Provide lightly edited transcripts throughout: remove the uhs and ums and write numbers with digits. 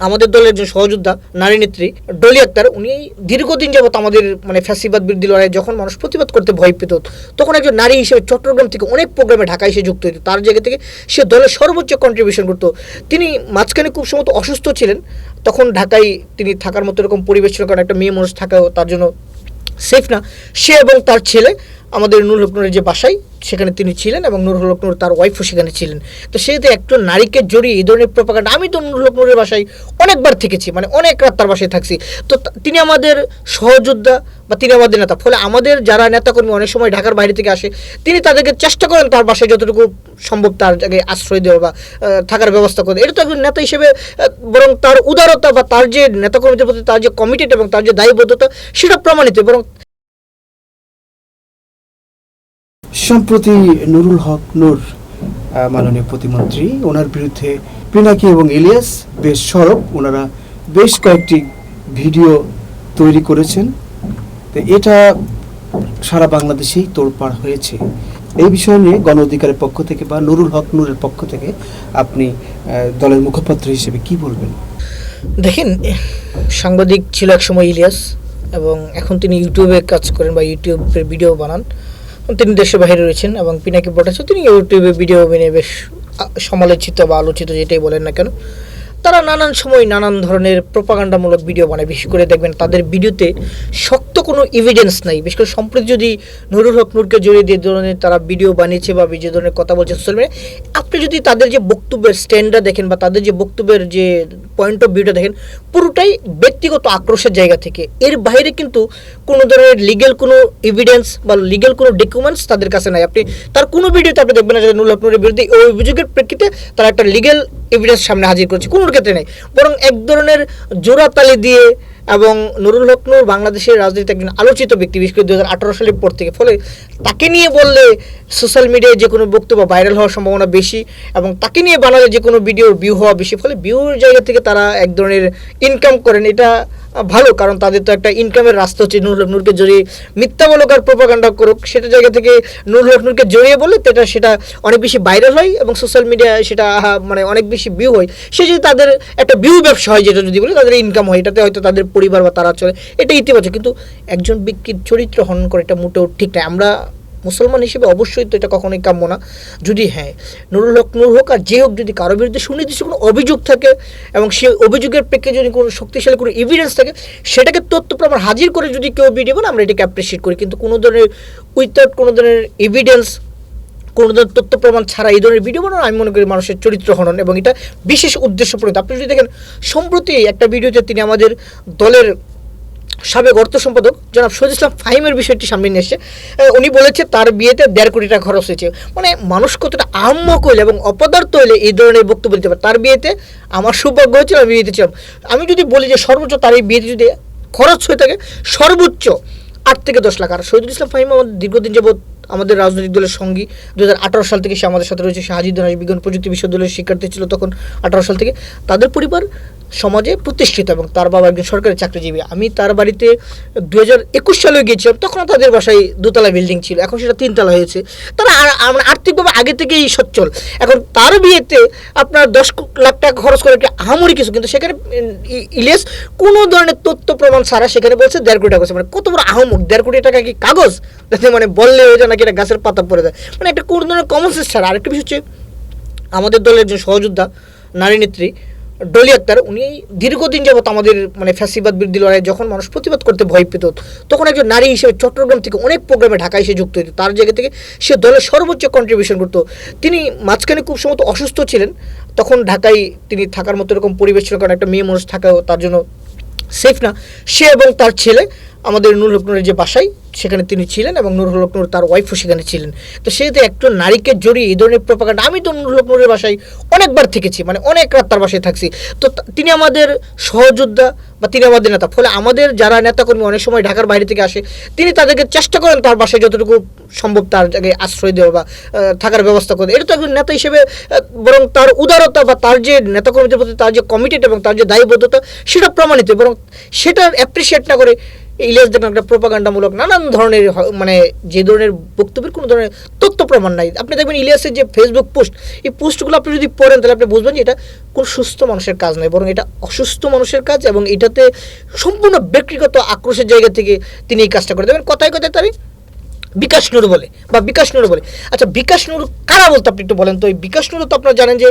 আমাদের দলের একজন সহযোদ্ধা নারী নেত্রী ডলি আক্তার, উনি দীর্ঘদিন যাবত আমাদের ফ্যাসিবাদ বিরোধী লড়াই যখন মানুষ প্রতিবাদ করতে ভয় পেত, তখন একজন নারী হিসেবে চট্টগ্রাম থেকে অনেক প্রোগ্রামে ঢাকায় এসে যুক্ত হতো। তার জায়গা থেকে সে দলের সর্বোচ্চ কন্ট্রিবিউশন করতো। তিনি মাঝখানে খুব সম্ভবত অসুস্থ ছিলেন, তখন ঢাকায় তিনি থাকার মতো এরকম পরিবেশ ছিল, কারণ একটা মেয়ে মানুষ থাকাও তার জন্য সেফ না। সে এবং তার ছেলে আমাদের নুরুল হক নূরের যে বাসায় সেখানে তিনি ছিলেন, এবং নুরুল হক নূর তার ওয়াইফও সেখানে ছিলেন। তো সেহেতু একজন নারীকে জড়িয়ে এই ধরনের প্রপাগান্ডা, আমি তো নুরুল হক নূরের বাসায় অনেকবার থেকেছি, অনেক রাত তার বাসায় থাকছি। তো তিনি আমাদের সহযোদ্ধা বা তিনি আমাদের নেতা, ফলে আমাদের যারা নেতাকর্মী অনেক সময় ঢাকার বাইরে থেকে আসে, তিনি তাদেরকে চেষ্টা করেন তার বাসায় যতটুকু সম্ভব তার জায়গায় আশ্রয় দেওয়া বা থাকার ব্যবস্থা করে। এটা তো একজন নেতা হিসেবে বরং তার উদারতা বা তার যে নেতাকর্মীদের প্রতি তার যে কমিটেড এবং তার যে দায়বদ্ধতা সেটা প্রমাণিত। বরং সম্প্রতি নুরুল হক নূর মাননীয় প্রতিমন্ত্রী, ওনার বিরুদ্ধে পিনাকি এবং ইলিয়াস বেশ সরব, ওনারা বেশ কয়েকটি ভিডিও তৈরি করেছেন। তো এটা সারা বাংলাদেশেই তোড়পাড় হয়েছে। এই বিষয় নিয়ে গণ অধিকারের পক্ষ থেকে বা নুরুল হক নূরের পক্ষ থেকে আপনি দলের মুখপাত্র হিসেবে কি বলবেন? দেখেন, সাংবাদিক ছিল একসময় ইলিয়াস, এবং এখন তিনি ইউটিউবে কাজ করেন বা ইউটিউবের ভিডিও বানান। তিনি দেশের বাইরে রয়েছেন, এবং পিনাকি ভট্টাচার্য তিনি ইউটিউবে ভিডিও বানিয়ে বেশ সমালোচিত বা আলোচিত, যেটাই বলেন না কেন। তারা নানান সময় নানান ধরনের প্রোপাগান্ডামূলক ভিডিও বানায়। বিশেষ করে দেখবেন তাদের ভিডিওতে শক্ত কোনো এভিডেন্স নাই। বিশেষ করে সম্প্রতি যদি নুরুল হক নূরকে জড়িয়ে দিয়ে ধরনের তারা ভিডিও বানিয়েছে বা যে ধরনের কথা বলছে সোশ্যাল মিডিয়ায়, আপনি যদি তাদের যে বক্তব্যের স্ট্যান্ডটা দেখেন বা তাদের যে বক্তব্যের যে পয়েন্ট অফ ভিউটা দেখেন, পুরোটাই ব্যক্তিগত আক্রোশের জায়গা থেকে। এর বাইরে কিন্তু কোনো ধরনের লিগ্যাল কোনো এভিডেন্স বা লিগ্যাল কোনো ডকুমেন্টস তাদের কাছে নাই। আপনি তার কোনো ভিডিওতে আপনি দেখবেন না যে নুরুল হক নূরের বিরুদ্ধে ওই অভিযোগের প্রেক্ষিতে তারা একটা লিগ্যাল এভিডেন্স সামনে হাজির করছে, কোনো ক্ষেত্রে নেই। বরং এক ধরনের জোড়াতালি দিয়ে, এবং নুরুল হক নূর বাংলাদেশের রাজনীতিতে একজন আলোচিত ব্যক্তি, বিশেষ করে 2018 সালের পর থেকে। ফলে তাকে নিয়ে বললে সোশ্যাল মিডিয়ায় যে কোনো বক্তব্য ভাইরাল হওয়ার সম্ভাবনা বেশি, এবং তাকে নিয়ে বানালে যে কোনো ভিডিওর ভিউ হওয়া বেশি। ফলে ভিউর জায়গা থেকে তারা এক ধরনের ইনকাম করেন। এটা ভালো, কারণ তাদের তো একটা ইনকামের রাস্তা হচ্ছে নুরুল হক নূরকে জড়িয়ে মিথ্যা বলুক আর প্রোপাগান্ডা করুক, সেটা জায়গা থেকে নুরুল হক নূরকে জড়িয়ে বললে সেটা অনেক বেশি ভাইরাল হয় এবং সোশ্যাল মিডিয়ায় সেটা অনেক বেশি ভিউ হয়। সে যদি তাদের একটা ভিউ ব্যবসা হয়, যেটা যদি বলি তাদের ইনকাম হয়, এটাতে হয়তো তাদের পরিবার বা তারা চলে, এটা ইতিবাচক। কিন্তু একজন ব্যক্তির চরিত্র হনন করে এটা মোটেও ঠিক না। আমরা মুসলমান হিসেবে অবশ্যই তো এটা কখনোই কাম্য না। যদি নুরুল হক নূর হোক আর যে হোক, যদি কারোর বিরুদ্ধে সুনির্দিষ্ট কোনো অভিযোগ থাকে এবং সেই অভিযোগের প্রেক্ষে যদি কোনো শক্তিশালী কোনো এভিডেন্স থাকে, সেটাকে তথ্য প্রমাণ হাজির করে যদি কেউ ভিডিও বানায়, আমরা এটাকে অ্যাপ্রিসিয়েট করি। কিন্তু কোনো ধরনের উইথাউট কোনো ধরনের এভিডেন্স, কোনো ধরনের তথ্য প্রমাণ ছাড়া এই ধরনের ভিডিও বানানো, আমি মনে করি মানুষের চরিত্র হনন, এবং এটা বিশেষ উদ্দেশ্য প্রণীত। আপনি যদি দেখেন, সম্প্রতি একটা ভিডিওতে তিনি আমাদের দলের সাবেক অর্থ সম্পাদক জনাব শহীদ ইসলাম ফাহিমের বিষয়টি সামনে নিয়ে এসছে। উনি বলেছে তার বিয়েতে 1.5 কোটি টাকা খরচ হয়েছে। মানুষ কতটা আহম্মক হইলে এবং অপদার্থ হইলে এই ধরনের বক্তব্য দিতে পারে। তার বিয়েতে আমার সৌভাগ্য হয়েছিল, আমি বিয়েতে ছিলাম। আমি যদি বলি যে সর্বোচ্চ তার এই বিয়েতে যদি খরচ হয়ে থাকে সর্বোচ্চ 8 থেকে 10 লাখ। আর শহীদুল ইসলাম ফাহিম আমাদের দীর্ঘদিন যাবৎ আমাদের রাজনৈতিক দলের সঙ্গী। 2018 সাল থেকে সে আমাদের সাথে রয়েছে। সে হাজীউদ্দিন বিজ্ঞান প্রযুক্তি বিশ্ববিদ্যালয়ের শিক্ষার্থী ছিল তখন 18 সাল থেকে। তাদের পরিবার সমাজে প্রতিষ্ঠিত, এবং তার বাবা একজন সরকারি চাকরিজীবী। আমি তার বাড়িতে 2021 সালে গিয়েছিলাম, তখন তাদের বাসায় 2তলা বিল্ডিং ছিল, এখন সেটা 3তলা হয়েছে। তারা আর্থিকভাবে আগে থেকেই সচ্ছল। এখন তার বিয়েতে আপনার 10 লাখ টাকা খরচ করে একটা আহামরি কিছু, কিন্তু সেখানে ইলিয়াস কোনো ধরনের তথ্য প্রমাণ ছাড়া সেখানে বলছে 1.5 কোটি টাকা। কত বড় আহমক! 1.5 কোটি টাকা কি কাগজ যাতে বললে হয়ে যায় নাকি এটা গাছের পাতা পড়ে যায়? একটা কোনো ধরনের কমন সেন্স ছাড়া। আরেকটা বিষয় হচ্ছে, আমাদের দলের একজন সহযোদ্ধা নারী নেত্রী ডলি আক্তার, উনি দীর্ঘদিন যাবত আমাদের ফ্যাসিবাদ বিরোধী লড়াই যখন মানুষ প্রতিবাদ করতে ভয় পেত, তখন একজন নারী হিসেবে চট্টগ্রাম থেকে অনেক প্রোগ্রামে ঢাকায় এসে যুক্ত হতো। তার জায়গা থেকে সে দলের সর্বোচ্চ কন্ট্রিবিউশন করতো। তিনি মাঝখানে খুব সম্ভবত অসুস্থ ছিলেন, তখন ঢাকায় তিনি থাকার মতো এরকম পরিবেশ ছিল, কারণ একটা মেয়ে মানুষ থাকাও তার জন্য সেফ না। সে এবং তার ছেলে আমাদের নুরুল হক নূরের যে বাসায় সেখানে তিনি ছিলেন, এবং নুরুল হক নূর তার ওয়াইফও সেখানে ছিলেন। তো সেহেতু একজন নারীকে জড়িয়ে এই ধরনের প্রপাগান্ডা, আমি তো নুরুল হক নূরের বাসায় অনেকবার থেকেছি, অনেক রাত তার বাসায় থাকছি। তো তিনি আমাদের সহযোদ্ধা বা তিনি আমাদের নেতা, ফলে আমাদের যারা নেতাকর্মী অনেক সময় ঢাকার বাইরে থেকে আসে, তিনি তাদেরকে চেষ্টা করেন তার বাসায় যতটুকু সম্ভব তার জায়গায় আশ্রয় দেওয়া বা থাকার ব্যবস্থা করে। এটা তো একজন নেতা হিসেবে বরং তার উদারতা বা তার যে নেতাকর্মীদের প্রতি তার যে কমিটেড এবং তার যে দায়বদ্ধতা সেটা প্রমাণিত। বরং সেটা অ্যাপ্রিসিয়েট না করে ইলিয়াস দেখেন একটা প্রোপাগান্ডামূলক নানান ধরনের মানে যে ধরনের বক্তব্যের কোনো ধরনের তথ্য প্রমাণ নাই। আপনি দেখবেন ইলিয়াসের যে ফেসবুক পোস্ট, এই পোস্টগুলো আপনি যদি পড়েন তাহলে আপনি বুঝবেন যে এটা কোনো সুস্থ মানুষের কাজ নয়, বরং এটা অসুস্থ মানুষের কাজ, এবং এটাতে সম্পূর্ণ ব্যক্তিগত আক্রোশের জায়গা থেকে তিনি এই কাজটা করে দেবেন। কথায় কথায় তারই বিকাশ নুর বলে বা বিকাশ নুর বলে। আচ্ছা, বিকাশ নুর কারা বলতো আপনি একটু বলেন তো? এই বিকাশ নুর তো আপনারা জানেন যে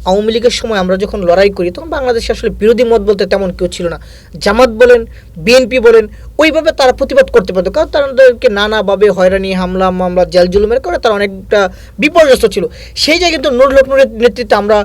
আওয়ামী লীগের সময় আমরা যখন লড়াই করি তখন বাংলাদেশে আসলে বিরোধী মত বলতে তেমন কেউ ছিল না। জামাত বলেন, বিএনপি বলেন, ওইভাবে তারা প্রতিবাদ করতে পারতো, কারণ তাদেরকে নানাভাবে হয়রানি, হামলা মামলা, জেল জুলুমের কারণে তারা অনেকটা বিপর্যস্ত ছিল। সেই জায়গায় কিন্তু নুরুল হক নুরের নেতৃত্বে আমরা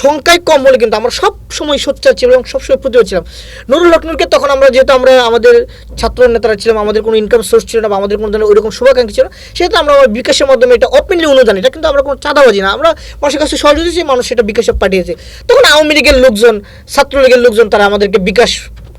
সংখ্যায় কম হলে কিন্তু আমরা সব সময় সোচ্চার ছিলাম এবং সবসময় প্রতিবাদ ছিলাম। নুরুল হক নুরকে তখন আমরা যেহেতু আমরা আমাদের ছাত্র নেতারা ছিলাম, আমাদের কোনো ইনকাম সোর্স ছিল না বা আমাদের কোনো ধরনের ওইরকম শুভাকাঙ্ক্ষী ছিল না, সেহেতু আমরা আমার বিকাশের মাধ্যমে এটা ওপেনলি অনুদান, এটা কিন্তু আমরা কোনো চাঁদাবাজি না, আমরা মানুষের কাছে সহযোগী, মানুষ সেটা বিকাশে পাঠিয়েছে। তখন আওয়ামী লীগের লোকজন, ছাত্রলীগের লোকজন তারা আমাদেরকে বিকাশ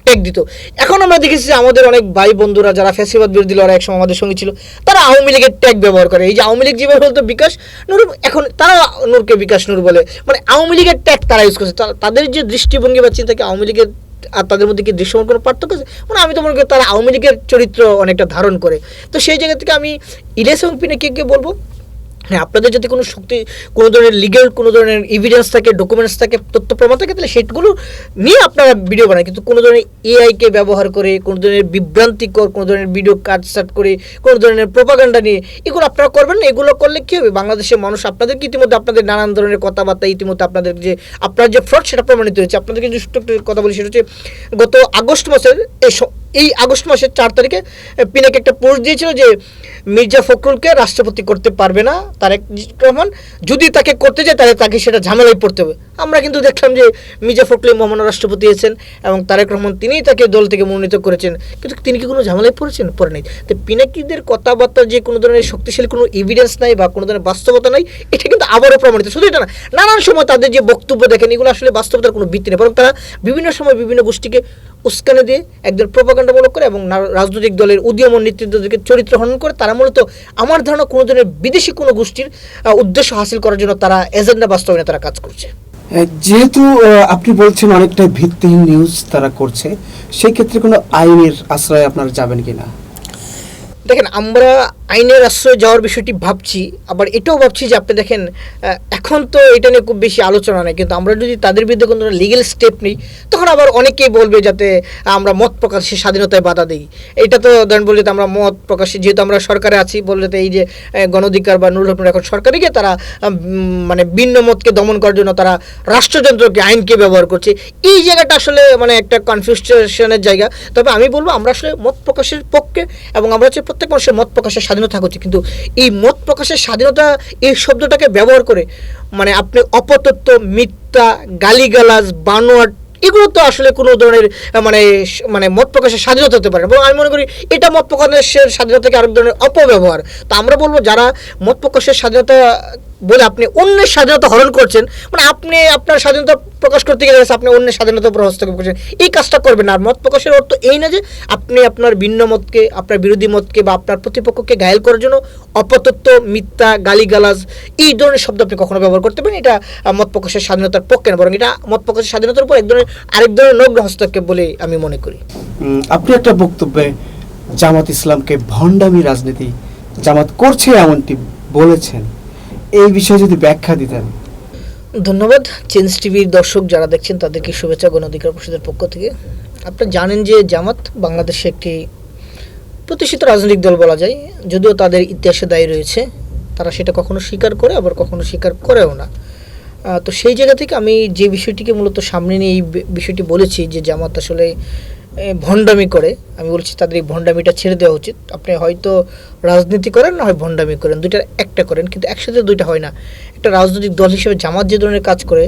ট্যাগ দিত। এখন আমরা দেখেছি যে আমাদের অনেক ভাই বন্ধুরা যারা ফ্যাসিবাদ বিরোধী লড়াই একসময় আমাদের সঙ্গে ছিল, তারা আওয়ামী লীগের ট্যাগ ব্যবহার করে। এই যে আওয়ামী লীগ যেভাবে বলতো বিকাশ নূর, এখন তারা নূরকে বিকাশ নূর বলে, মানে আওয়ামী লীগের ট্যাগ তারা ইউজ করছে। তাদের যে দৃষ্টিভঙ্গি বা চিন্তা, কি আওয়ামী লীগের আর তাদের মধ্যে কি দৃশ্যমান কোনো পার্থক্য আছে? মানে আমি তো মনে করি তারা আওয়ামী লীগের চরিত্র অনেকটা ধারণ করে। তো সেই জায়গা থেকে আমি ইলিয়াস এবং পিনাকিকে বলবো, হ্যাঁ, আপনাদের যদি কোনো শক্তি, কোনো ধরনের লিগ্যাল কোনো ধরনের এভিডেন্স থাকে, ডকুমেন্টস থাকে, তথ্য প্রমাণ থাকে, তাহলে সেগুলো নিয়ে আপনারা ভিডিও বানান। কিন্তু কোনো ধরনের এআইকে ব্যবহার করে, কোনো ধরনের বিভ্রান্তিকর কোনো ধরনের ভিডিও কাটসাট করে, কোনো ধরনের প্রোপাগান্ডা নিয়ে এগুলো আপনারা করবেন না। এগুলো করলে কী হবে, বাংলাদেশের মানুষ আপনাদেরকে ইতিমধ্যে আপনাদের নানান ধরনের কথাবার্তা, ইতিমধ্যে আপনাদের যে আপনার যে ফ্রড সেটা প্রমাণিত হয়েছে। আপনাদেরকে যে ছোট্ট একটা কথা বলি, সেটা হচ্ছে গত আগস্ট মাসের এই আগস্ট মাসের 4 তারিখে পিনাকি একটা পোস্ট দিয়েছিল যে মির্জা ফখরুলকে রাষ্ট্রপতি করতে পারবে না তারেক রহমান, যদি তাকে করতে যায় তাহলে তাকে সেটা ঝামেলায় পড়তে হবে। আমরা কিন্তু দেখলাম যে মির্জা ফখরুল মহামান্য রাষ্ট্রপতি হয়েছেন এবং তারেক রহমান তিনিই তাকে দল থেকে মনোনীত করেছেন, কিন্তু তিনি কি কোনো ঝামেলায় পড়েছেন? পড়ে নাই। তো পিনাকিদের কথাবার্তার যে কোনো ধরনের শক্তিশালী কোনো এভিডেন্স নাই বা কোনো ধরনের বাস্তবতা নাই, এটা কিন্তু আবারও প্রমাণিত। শুধু এটা না, নানান সময় তাদের যে বক্তব্য দেখেন, এগুলো আসলে বাস্তবতার কোনো ভিত্তি নেই, বরং তারা বিভিন্ন সময় বিভিন্ন গোষ্ঠীকে উস্কানি দিয়ে একজন প্রোপাগান্ডামূলক করে এবং রাজনৈতিক দলের উদীয়মান নেতৃত্বদেরকে চরিত্র হনন করে। তারা মূলত আমার ধারণা কোনো ধরনের বিদেশি কোনো গোষ্ঠীর উদ্দেশ্য হাসিল করার জন্য তারা এজেন্ডা বাস্তবায়নে তারা কাজ করছে। যেহেতু আপনি বলছেন অনেকটা ভিত্তিহীন নিউজ তারা করছে, সেই ক্ষেত্রে কোনো আইনের আশ্রয়ে আপনারা যাবেন কিনা? দেখেন, আমরা আইনের আশ্রয় যাওয়ার বিষয়টি ভাবছি, আবার এটাও ভাবছি যে আপনি দেখেন এখন তো এটা নিয়ে খুব বেশি আলোচনা নেই, কিন্তু আমরা যদি তাদের বিরুদ্ধে কোনো লিগ্যাল স্টেপ নিই তখন আবার অনেকেই বলবে যাতে আমরা মত প্রকাশের স্বাধীনতায় বাধা দিই। এটা তো ধরেন বললে আমরা মত প্রকাশে, যেহেতু আমরা সরকারে আছি, বললে তো এই যে গণঅধিকার বা নুরুল হক নুর এখন সরকারে গিয়ে তারা মানে ভিন্ন মতকে দমন করার জন্য তারা রাষ্ট্রযন্ত্রকে, আইনকে ব্যবহার করছে। এই জায়গাটা আসলে মানে একটা কনফিউশনের জায়গা। তবে আমি বলবো আমরা আসলে মত প্রকাশের পক্ষে, এবং আমরা হচ্ছে প্রত্যেক মানুষের মত প্রকাশের স্বাধীনতা থাকা উচিত, কিন্তু এই মত প্রকাশের স্বাধীনতা এই শব্দটাকে ব্যবহার করে মানে আপনি অপতথ্য, মিথ্যা, গালিগালাজ, বানোয়াট, এগুলো তো আসলে কোনো ধরনের মানে মানে মত প্রকাশের স্বাধীনতা হতে পারে। এবং আমি মনে করি এটা মত প্রকাশের স্বাধীনতাকে আরেক ধরনের অপব্যবহার। তো আমরা বলবো যারা মত প্রকাশের স্বাধীনতা বলে আপনি অন্যের স্বাধীনতা হরণ করছেন, মানে আপনি আপনার স্বাধীনতা প্রকাশ করতে গেলে আপনি অন্যের স্বাধীনতার উপর হস্তক্ষেপ করছেন, এই কাজটা করবেন না। আর মত প্রকাশের অর্থ এই না যে আপনি আপনার ভিন্ন মতকে, আপনার বিরোধী মতকে বা আপনার প্রতিপক্ষকে ঘায়েল করার জন্য অপতথ্য, মিথ্যা, গালিগালাজ এই ধরনের শব্দ আপনি কখনো ব্যবহার করতে পারেন। এটা মত প্রকাশের স্বাধীনতার পক্ষে না, বরং এটা মত প্রকাশের স্বাধীনতার উপর আরেক ধরনের নগ্ন হস্তক্ষেপ বলে আমি মনে করি। আপনি একটা বক্তব্যে জামাত ইসলামকে ভণ্ডামি রাজনীতি জামাত করছে এমনটি বলেছেন, এই বিষয়ে যদি ব্যাখ্যা দিতেন। ধন্যবাদ। চেঞ্জ টিভির দর্শক যারা দেখছেন তাদেরকে শুভেচ্ছা গণঅধিকার পরিষদের পক্ষ থেকে। আপনারা জানেন যে জামাত বাংলাদেশে একটি প্রতিষ্ঠিত রাজনৈতিক দল বলা যায়, যদিও তাদের ইতিহাসে দায়ী রয়েছে, তারা সেটা কখনো স্বীকার করে আবার কখনো স্বীকার করেও না। তো সেই জায়গা থেকে আমি যে বিষয়টিকে মূলত সামনে নিয়ে এই বিষয়টি বলেছি যে জামাত আসলে ভণ্ডামি করে, আমি বলছি তাদের এই ভণ্ডামিটা ছেড়ে দেওয়া উচিত। আপনি হয়তো রাজনীতি করেন, না হয় ভণ্ডামি করেন, দুইটার একটা করেন, কিন্তু একসাথে দুইটা হয় না। একটা রাজনৈতিক দল হিসেবে জামাত যে ধরনের কাজ করে,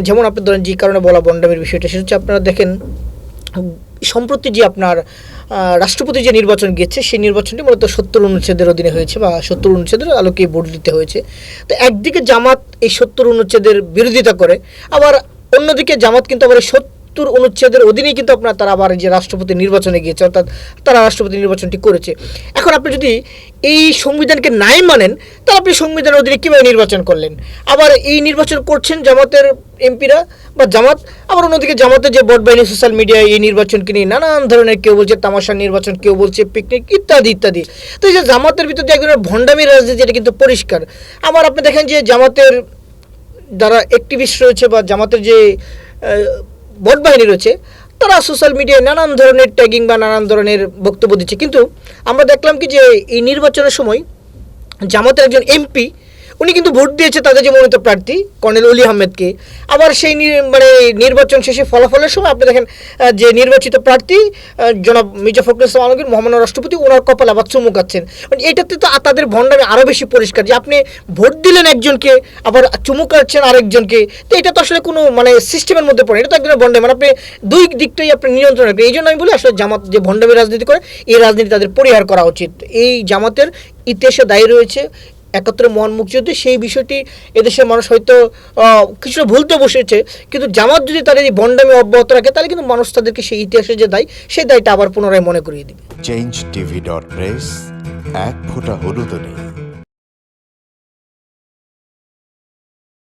যেমন আপনি ধরেন যে কারণে বলা ভণ্ডামির বিষয়টা, সেটা হচ্ছে আপনারা দেখেন সম্প্রতি যে আপনার রাষ্ট্রপতি যে নির্বাচন গিয়েছে, সেই নির্বাচনটি মূলত 70 অনুচ্ছেদের অধীনে হয়েছে বা 70 অনুচ্ছেদের আলোকে ভোট দিতে হয়েছে। তো একদিকে জামাত এই 70 অনুচ্ছেদের বিরোধিতা করে, আবার অন্যদিকে জামাত কিন্তু আবার 70 অনুচ্ছেদের অধীনেই কিন্তু আপনার তারা আবার যে রাষ্ট্রপতি নির্বাচনে গিয়েছে, অর্থাৎ তারা রাষ্ট্রপতি নির্বাচনটি করেছে। এখন আপনি যদি এই সংবিধানকে নাই মানেন, তাহলে আপনি সংবিধানের অধীনে কীভাবে নির্বাচন করলেন? আবার এই নির্বাচন করছেন জামাতের এমপিরা বা জামাত, আবার অন্যদিকে জামাতের যে ভোট বাহিনী সোশ্যাল মিডিয়ায় এই নির্বাচনকে নিয়ে নানান ধরনের, কেউ বলছে তামাশার নির্বাচন, কেউ বলছে পিকনিক, ইত্যাদি ইত্যাদি। তো এই যে জামাতের ভিতরে যে এক ধরনের ভণ্ডামি রাজনীতি, এটা কিন্তু পরিষ্কার। আবার আপনি দেখেন যে জামাতের যারা অ্যাক্টিভিস্ট রয়েছে বা জামাতের যে ভোট বাহিনী রয়েছে, তারা সোশ্যাল মিডিয়ায় নানান ধরনের ট্যাগিং বা নানান ধরনের বক্তব্য দিচ্ছে। কিন্তু আমরা দেখলাম কি যে এই নির্বাচনের সময় জামাতের একজন এমপি, উনি কিন্তু ভোট দিয়েছে তাদের যে মনোনীত প্রার্থী কর্নেল অলি আহমেদকে। আবার সেই নির্বাচন শেষে ফলাফলের সময় আপনি দেখেন যে নির্বাচিত প্রার্থী জনাব মির্জা ফখরুল ইসলাম আলমগীর, মহামান্য রাষ্ট্রপতি, ওনার কপালে আবার চুমু খাচ্ছেন। এটাতে তো তাদের ভণ্ডামি আরও বেশি পরিষ্কার যে আপনি ভোট দিলেন একজনকে, আবার চুমু খাচ্ছেন আরেকজনকে। তো এটা তো আসলে কোনো সিস্টেমের মধ্যে পড়ে, এটা তো একজনের ভণ্ডামি। আপনি দুই দিকটাই আপনি নিয়ন্ত্রণ রাখবেন। এই জন্য আমি বলি আসলে জামাত যে ভণ্ডামি রাজনীতি করে, এই রাজনীতি তাদের পরিহার করা উচিত। এই জামাতের ইতিহাসে দায়ী রয়েছে 71 মহান মুক্তিযুদ্ধে, সেই বিষয়টি এদেশের মানুষ হয়তো কিছুটা ভুলতে বসেছে। কিন্তু জামাত যদি তার এই ভণ্ডামি অব্যাহত রাখে, তাহলে কিন্তু মানুষ তাদেরকে সেই ইতিহাসের যে দায়, সেই দায়টা আবার পুনরায় মনে করিয়ে দিবে। change tv.press এক ফোঁটা হলুদও নেই।